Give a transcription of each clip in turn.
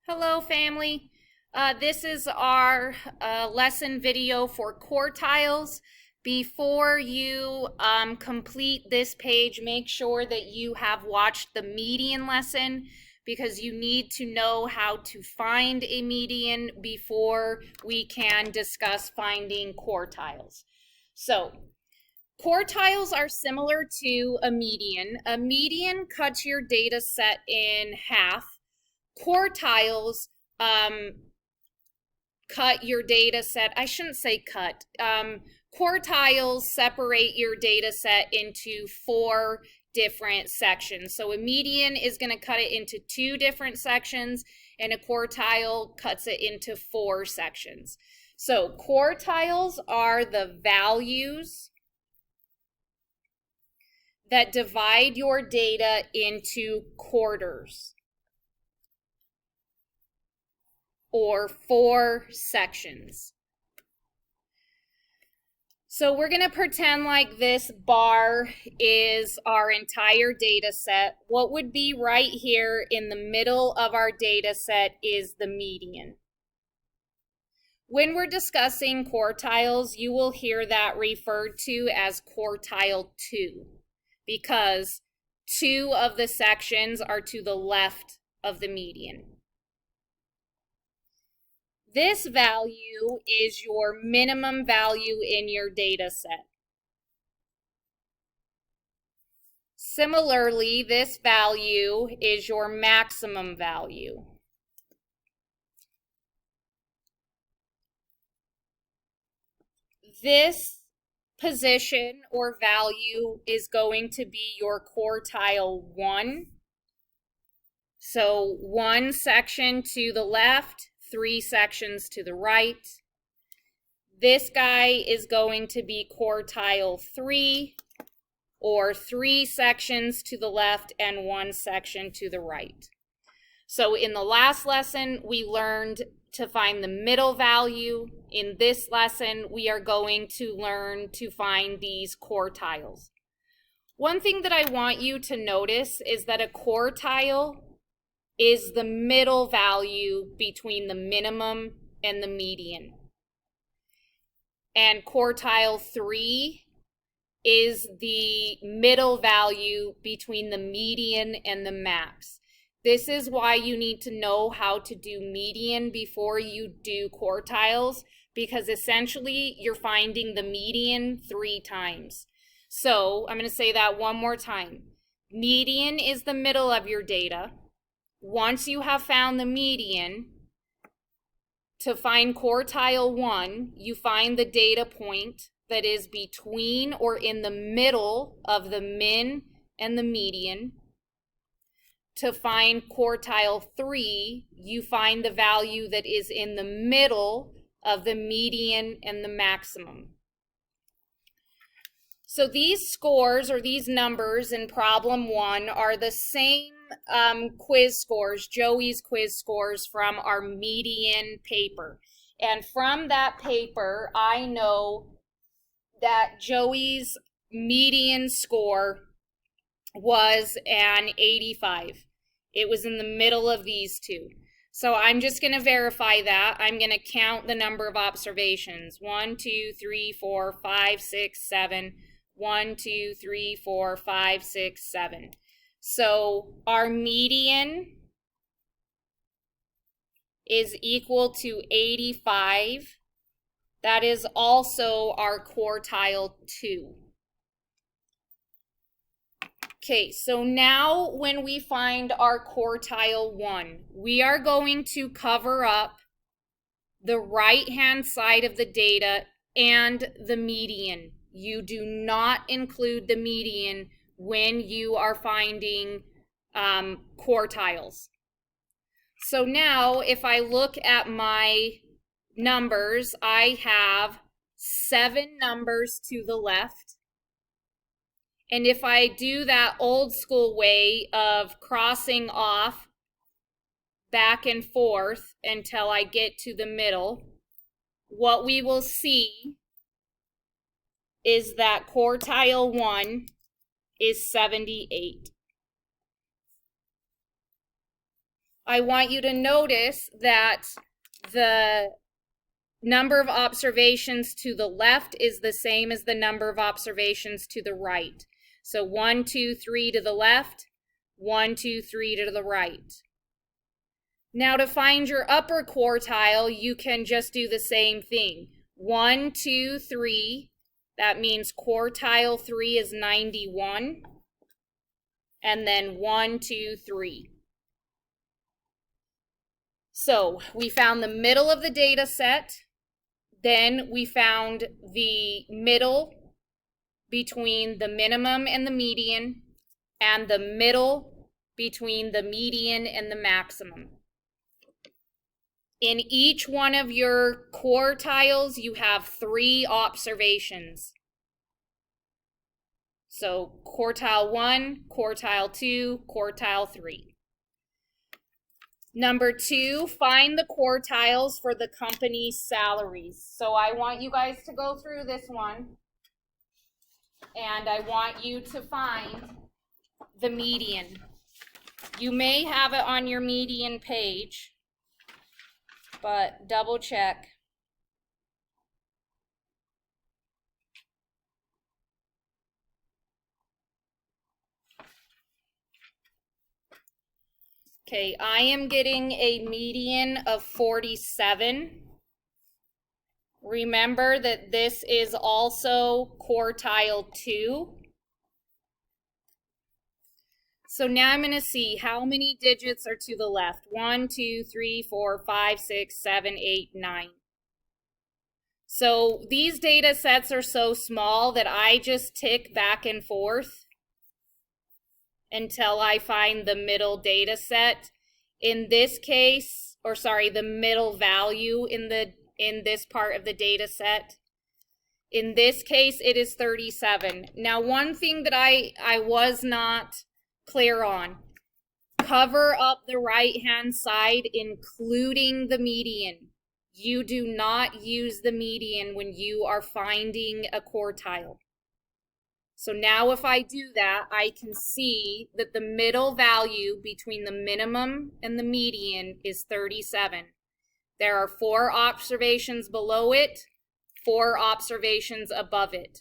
Hello, family. This is our lesson video for quartiles. Before you complete this page, make sure that you have watched the median lesson because you need to know how to find a median before we can discuss finding quartiles. So, quartiles are similar to a median. A median cuts your data set in half. Quartiles cut your data set. I shouldn't say cut. Quartiles separate your data set into 4 different sections. So a median is going to cut it into 2 different sections, and a quartile cuts it into 4 sections. So quartiles are the values that divide your data into quarters, or 4 sections. So we're going to pretend like this bar is our entire data set. What would be right here in the middle of our data set is the median. When we're discussing quartiles, you will hear that referred to as quartile 2 because 2 of the sections are to the left of the median. This value is your minimum value in your data set. Similarly, this value is your maximum value. This position or value is going to be your quartile 1. So 1 section to the left, 3 sections to the right. This guy is going to be quartile 3, or 3 sections to the left and 1 section to the right. So in the last lesson, we learned to find the middle value. In this lesson, we are going to learn to find these quartiles. One thing that I want you to notice is that a quartile is the middle value between the minimum and the median. And quartile 3 is the middle value between the median and the max. This is why you need to know how to do median before you do quartiles, because essentially you're finding the median 3 times. So I'm going to say that one more time. Median is the middle of your data. Once you have found the median, to find quartile 1, you find the data point that is between or in the middle of the min and the median. To find quartile 3, you find the value that is in the middle of the median and the maximum. So these scores, or these numbers in problem 1, are the same quiz scores, Joey's quiz scores from our median paper. And from that paper, I know that Joey's median score was an 85. It was in the middle of these 2. So I'm just going to verify that. I'm going to count the number of observations. 1, 2, 3, 4, 5, 6, 7. 1, 2, 3, 4, 5, 6, 7. So our median is equal to 85. That is also our quartile 2. Okay, so now when we find our quartile 1, we are going to cover up the right-hand side of the data and the median. You do not include the median when you are finding quartiles. So now if I look at my numbers, I have 7 numbers to the left. And if I do that old school way of crossing off back and forth until I get to the middle, what we will see is that quartile 1 is 78. I want you to notice that the number of observations to the left is the same as the number of observations to the right. So 1, 2, 3 to the left, 1, 2, 3 to the right. Now to find your upper quartile, you can just do the same thing. 1, 2, 3, that means quartile 3 is 91. And then 1, 2, 3. So we found the middle of the data set. Then we found the middle between the minimum and the median, and the middle between the median and the maximum. In each one of your quartiles, you have 3 observations. So quartile 1, quartile 2, quartile 3. Number 2, find the quartiles for the company's salaries. So I want you guys to go through this one, and I want you to find the median. You may have it on your median page, but double check. Okay, I am getting a median of 47. Remember that this is also quartile 2. So now I'm going to see how many digits are to the left. 1, 2, 3, 4, 5, 6, 7, 8, 9. So these data sets are so small that I just tick back and forth until I find the middle data set. In this case, or sorry, the middle value in this part of the data set. In this case, it is 37. Now, one thing that I was not clear on, cover up the right-hand side, including the median. You do not use the median when you are finding a quartile. So now if I do that, I can see that the middle value between the minimum and the median is 37. There are 4 observations below it, 4 observations above it.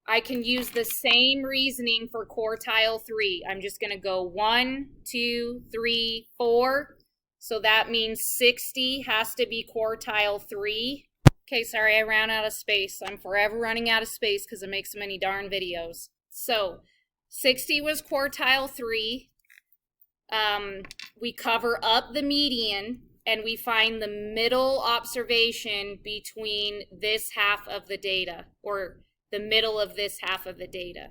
I can use the same reasoning for quartile 3. I'm just going to go 1, 2, 3, 4. So that means 60 has to be quartile 3. Okay, sorry, I ran out of space. I'm forever running out of space because I make so many darn videos. So 60 was quartile 3. We cover up the median, and we find the middle observation between this half of the data, or the middle of this half of the data.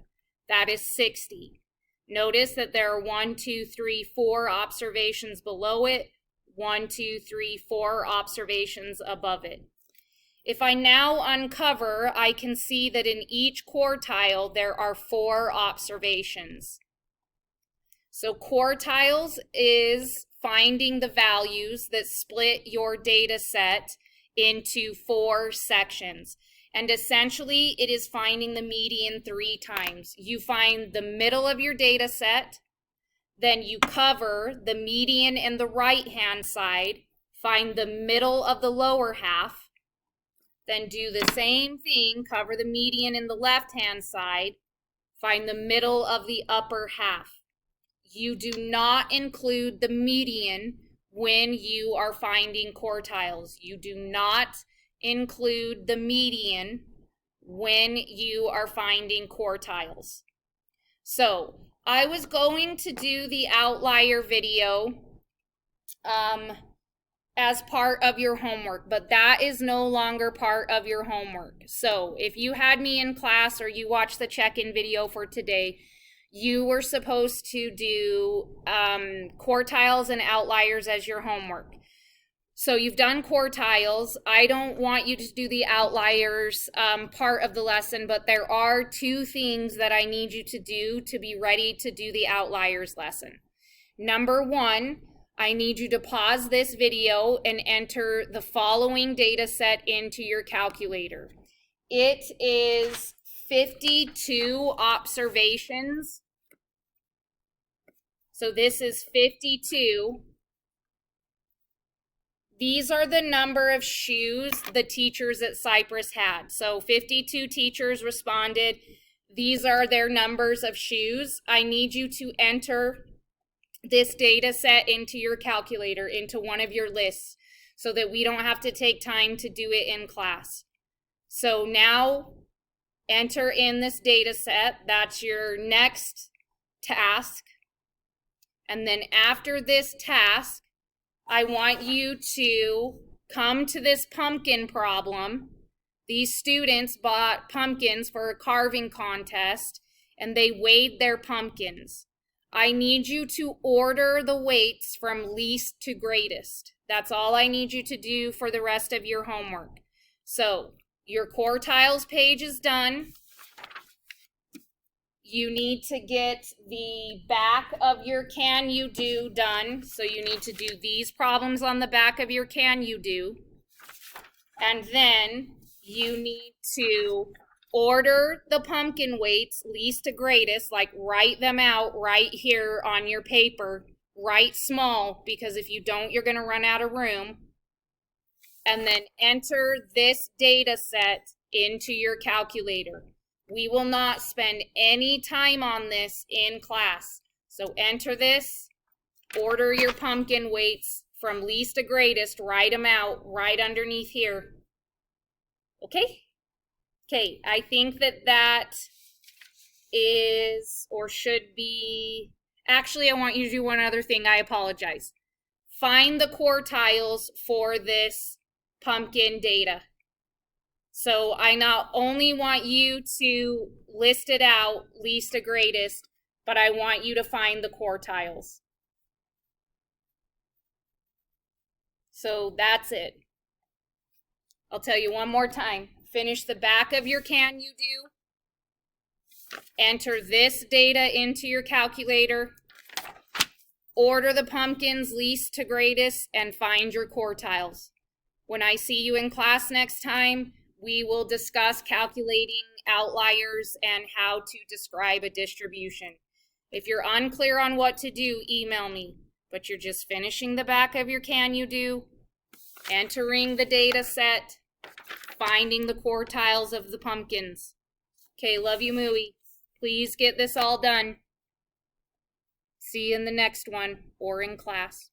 That is 60. Notice that there are 1, 2, 3, 4 observations below it, 1, 2, 3, 4 observations above it. If I now uncover, I can see that in each quartile there are 4 observations. So quartiles is finding the values that split your data set into 4 sections. And essentially it is finding the median 3 times. You find the middle of your data set, then you cover the median in the right-hand side, find the middle of the lower half, then do the same thing, cover the median in the left-hand side, find the middle of the upper half. You do not include the median when you are finding quartiles. You do not include the median when you are finding quartiles. So I was going to do the outlier video as part of your homework, but that is no longer part of your homework. So if you had me in class or you watched the check-in video for today, you were supposed to do quartiles and outliers as your homework. So you've done quartiles. I don't want you to do the outliers part of the lesson, but there are 2 things that I need you to do to be ready to do the outliers lesson. Number 1, I need you to pause this video and enter the following data set into your calculator. It is 52 observations. So this is 52. These are the number of shoes the teachers at Cypress had. So 52 teachers responded. These are their numbers of shoes. I need you to enter this data set into your calculator, into one of your lists, so that we don't have to take time to do it in class. So now enter in this data set. That's your next task. And then after this task, I want you to come to this pumpkin problem. These students bought pumpkins for a carving contest, and they weighed their pumpkins. I need you to order the weights from least to greatest. That's all I need you to do for the rest of your homework. So your quartiles page is done. You need to get the back of your Can You Do done. So you need to do these problems on the back of your Can You Do. And then you need to order the pumpkin weights, least to greatest, like write them out right here on your paper. Write small, because if you don't, you're going to run out of room. And then enter this data set into your calculator. We will not spend any time on this in class. So enter this, order your pumpkin weights from least to greatest, write them out right underneath here. Okay? Okay, I think that is, or should be, actually I want you to do one other thing. I apologize. Find the quartiles for this pumpkin data. So I not only want you to list it out, least to greatest, but I want you to find the quartiles. So that's it. I'll tell you one more time. Finish the back of your Can You Do. Enter this data into your calculator. Order the pumpkins least to greatest and find your quartiles. When I see you in class next time, we will discuss calculating outliers and how to describe a distribution. If you're unclear on what to do, email me. But you're just finishing the back of your Can You Do, entering the data set, finding the quartiles of the pumpkins. Okay, love you, Mooey. Please get this all done. See you in the next one or in class.